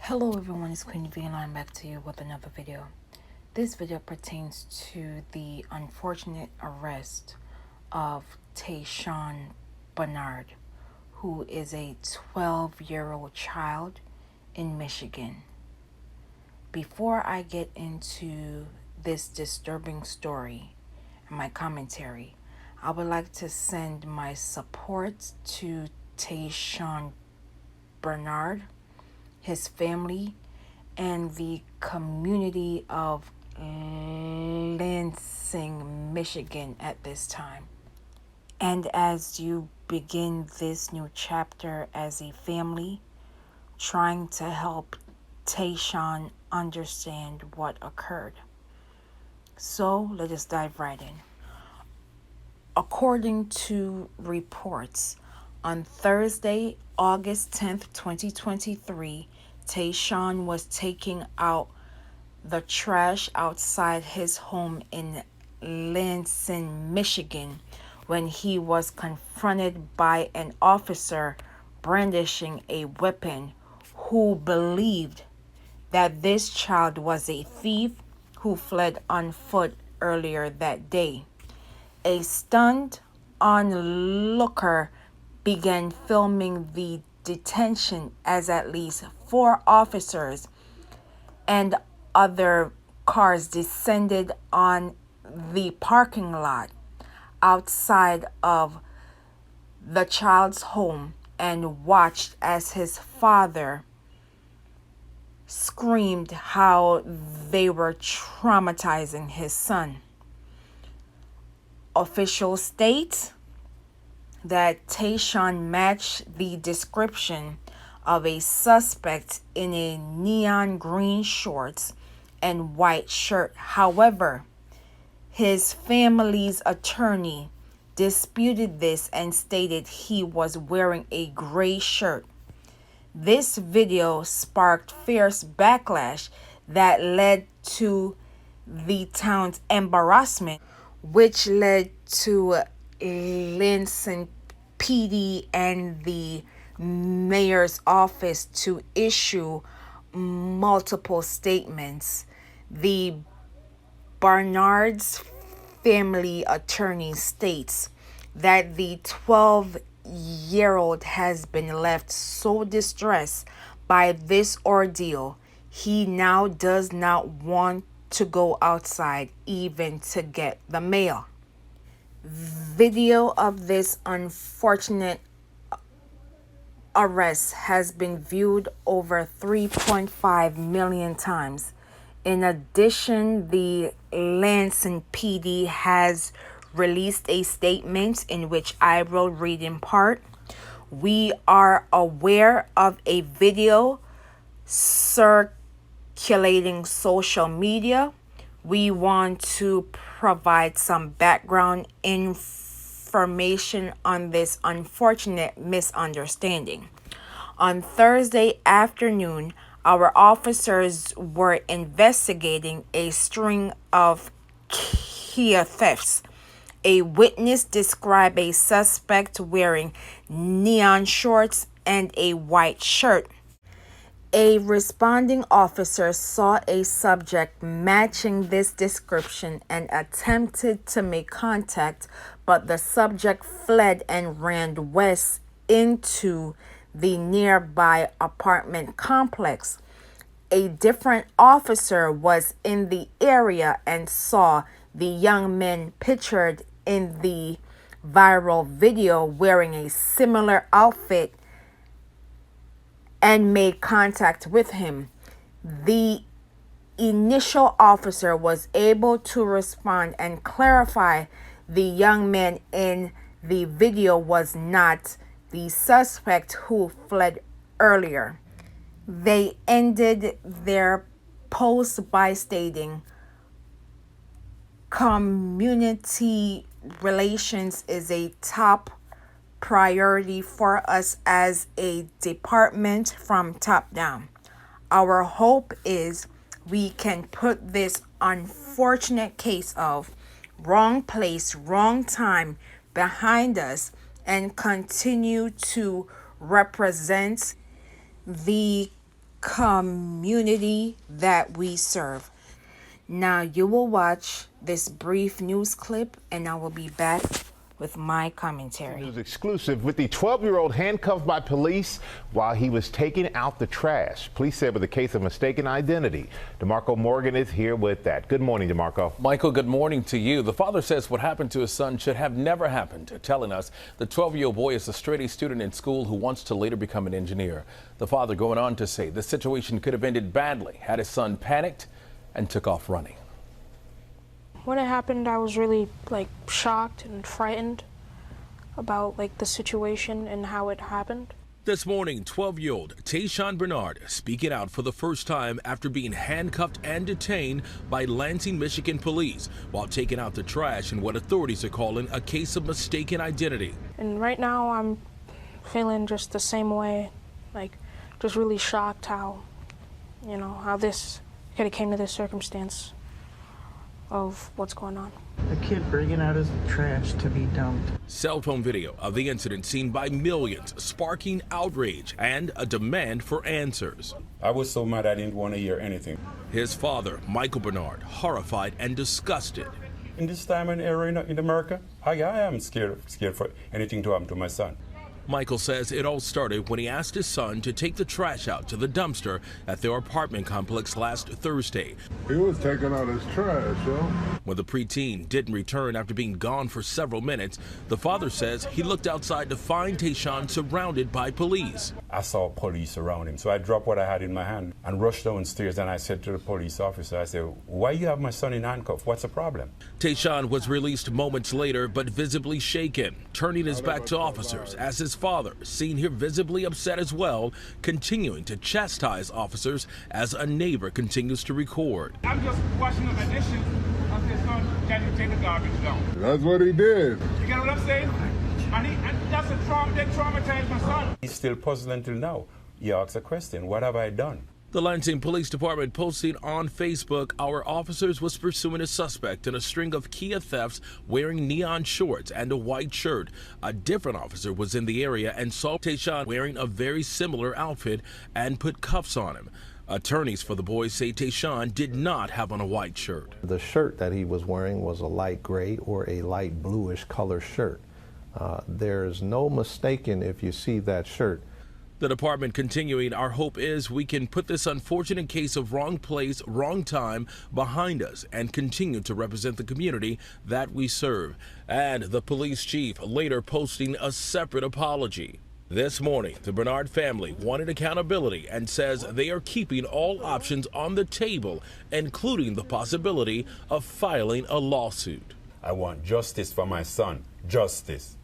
Hello everyone, it's Queen V and I'm back to you with another video. This video pertains to the unfortunate arrest of Tashawn Bernard, who is a 12-year-old child in Michigan. Before I get into this disturbing story and my commentary, I would like to send my support to Tashawn Bernard, his family, and the community of Lansing, Michigan at this time. And as you begin this new chapter as a family, trying to help Tashawn understand what occurred. So let us dive right in. According to reports, on Thursday, August 10th, 2023, Tashawn was taking out the trash outside his home in Lansing, Michigan, when he was confronted by an officer brandishing a weapon who believed that this child was a thief who fled on foot earlier that day. A stunned onlooker began filming the detention as at least 4 officers and other cars descended on the parking lot outside of the child's home and watched as his father screamed how they were traumatizing his son. Officials state that Tashawn matched the description of a suspect in a neon green shorts and white shirt. However, his family's attorney disputed this and stated he was wearing a gray shirt. This video sparked fierce backlash that led to the town's embarrassment, which led to Lansing PD and the mayor's office to issue multiple statements. The Bernard's family attorney states that the 12-year-old has been left so distressed by this ordeal, he now does not want to go outside even to get the mail. Video of this unfortunate arrest has been viewed over 3.5 million times. In addition, the Lansing PD has released a statement in which I will read in part. We are aware of a video circulating social media. We want to provide some background information on this unfortunate misunderstanding. On Thursday afternoon, our officers were investigating a string of Kia thefts. A witness described a suspect wearing neon shorts and a white shirt. A responding officer saw a subject matching this description and attempted to make contact, but the subject fled and ran west into the nearby apartment complex. A different officer was in the area and saw the young man pictured in the viral video wearing a similar outfit and made contact with him. The initial officer was able to respond and clarify the young man in the video was not the suspect who fled earlier. They ended their post by stating, "Community relations is a top priority for us as a department from top down. Our hope is we can put this unfortunate case of wrong place, wrong time behind us and continue to represent the community that we serve. Now you will watch this brief news clip and I will be back with my commentary. News exclusive with the 12-year-old handcuffed by police while he was taking out the trash. Police said with a case of mistaken identity. DeMarco Morgan is here with that. Good morning, DeMarco. Michael, good morning to you. The father says what happened to his son should have never happened, telling us the 12-year-old boy is a straight-A student in school who wants to later become an engineer. The father going on to say the situation could have ended badly had his son panicked and took off running. When it happened, I was really shocked and frightened about the situation and how it happened. This morning, 12-year-old Tashawn Bernard speaking out for the first time after being handcuffed and detained by Lansing, Michigan police while taking out the trash in what authorities are calling a case of mistaken identity. And right now I'm feeling just the same way, just really shocked how this could have came to this circumstance of what's going on. A kid bringing out his trash to be dumped. Cell phone video of the incident seen by millions, sparking outrage and a demand for answers. I was so mad I didn't want to hear anything. His father, Michael Bernard, horrified and disgusted. In this time and era in America, I am scared for anything to happen to my son. Michael says it all started when he asked his son to take the trash out to the dumpster at their apartment complex last Thursday. He was taking out his trash, yo. When the preteen didn't return after being gone for several minutes, the father says he looked outside to find Tashawn surrounded by police. I saw police around him, so I dropped what I had in my hand and rushed downstairs, and I said to the police officer, I said, why you have my son in handcuffs? What's the problem? Tashawn was released moments later, but visibly shaken, turning his back to officers as his father, seen here visibly upset as well, continuing to chastise officers as a neighbor continues to record. I'm just washing up the dishes of his son trying to take the garbage down. That's what he did. You get what I'm saying? And that's a trauma, they traumatized my son. He's still puzzled until now. He asks a question, what have I done? The Lansing Police Department posting on Facebook, our officers was pursuing a suspect in a string of Kia thefts wearing neon shorts and a white shirt. A different officer was in the area and saw Tashawn wearing a very similar outfit and put cuffs on him. Attorneys for the boys say Tashawn did not have on a white shirt. The shirt that he was wearing was a light gray or a light bluish color shirt. There's no mistaking if you see that shirt. The department continuing, our hope is we can put this unfortunate case of wrong place, wrong time behind us and continue to represent the community that we serve. And the police chief later posting a separate apology. This morning, the Bernard family wanted accountability and says they are keeping all options on the table, including the possibility of filing a lawsuit. I want justice for my son. Justice.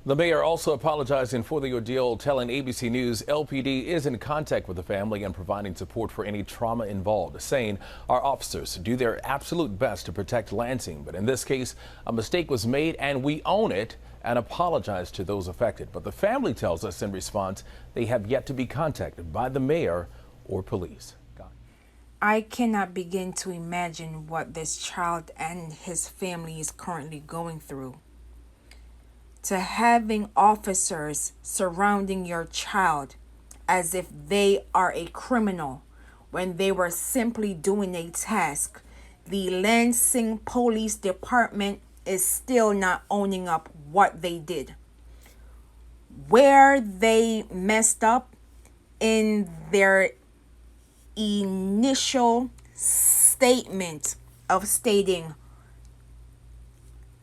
The mayor also apologizing for the ordeal, telling ABC News LPD is in contact with the family and providing support for any trauma involved, saying our officers do their absolute best to protect Lansing. But in this case, a mistake was made and we own it and apologize to those affected. But the family tells us in response they have yet to be contacted by the mayor or police. I cannot begin to imagine what this child and his family is currently going through. To having officers surrounding your child as if they are a criminal when they were simply doing a task. The Lansing Police Department is still not owning up what they did. Where they messed up in their initial statement of stating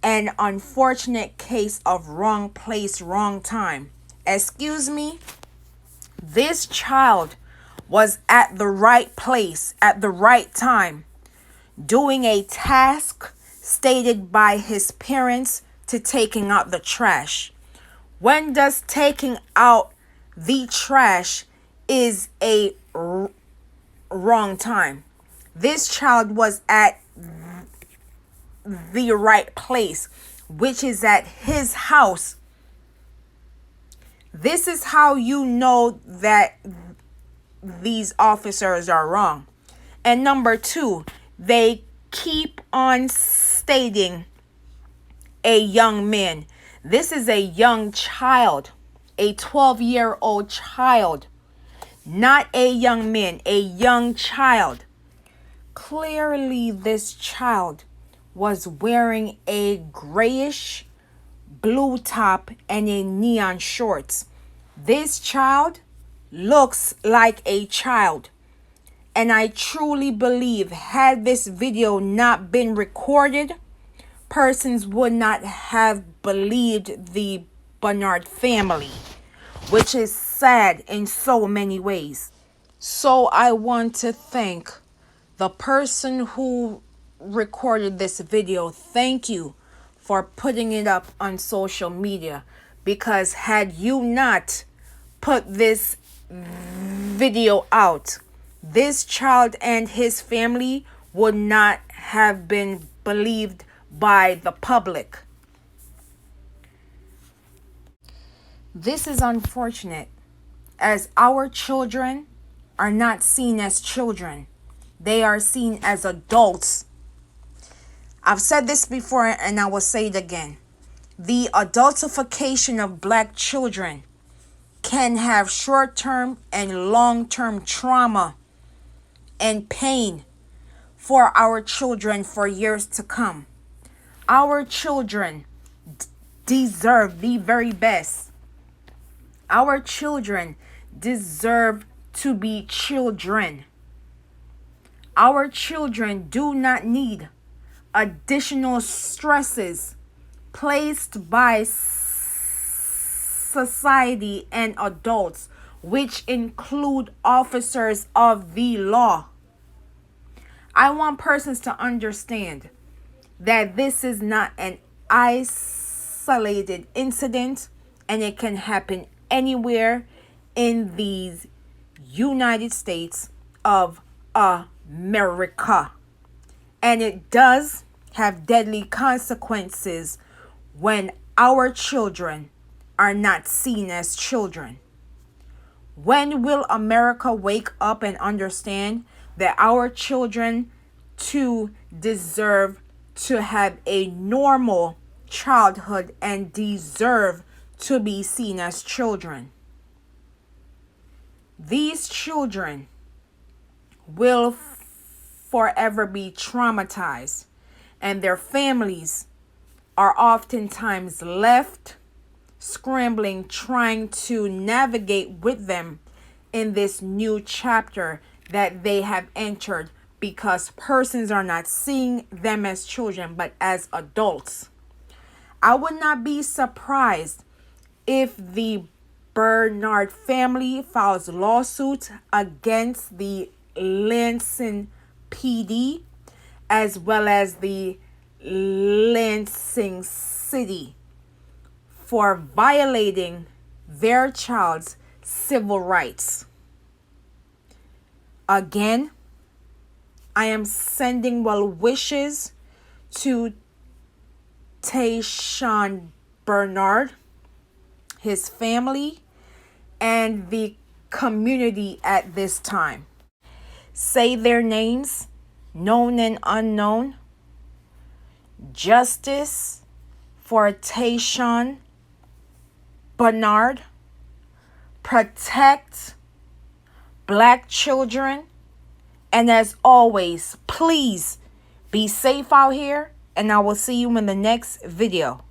an unfortunate case of wrong place, wrong time. Excuse me? This child was at the right place at the right time, doing a task stated by his parents to taking out the trash. When does taking out the trash is a wrong time? This child was at the right place, which is at his house. This is how you know that these officers are wrong. And number two, they keep on stating a young man. This is a young child, a 12-year-old child. not a young man, a young child. Clearly, this child was wearing a grayish blue top and a neon shorts. This child looks like a child. And I truly believe, had this video not been recorded, persons would not have believed the Bernard family, which is sad in so many ways. So I want to thank the person who recorded this video. Thank you for putting it up on social media, because had you not put this video out, this child and his family would not have been believed by the public. This is unfortunate, as our children are not seen as children. They are seen as adults. I've said this before and I will say it again. The adultification of black children can have short-term and long-term trauma and pain for our children for years to come. Our children deserve the very best. Our children deserve to be children. Our children do not need additional stresses placed by society and adults, which include officers of the law. I want persons to understand that this is not an isolated incident, and it can happen anywhere in these United States of America. And it does have deadly consequences when our children are not seen as children. When will America wake up and understand that our children too deserve to have a normal childhood and deserve to be seen as children? These children will forever be traumatized, and their families are oftentimes left scrambling, trying to navigate with them in this new chapter that they have entered, because persons are not seeing them as children but as adults. I would not be surprised if the Bernard family files lawsuit against the Lansing PD as well as the Lansing City for violating their child's civil rights. Again, I am sending well wishes to Tashawn Bernard, his family, and the community at this time. Say their names, known and unknown. Justice for Tashawn Bernard. Protect Black children. And as always, please be safe out here, and I will see you in the next video.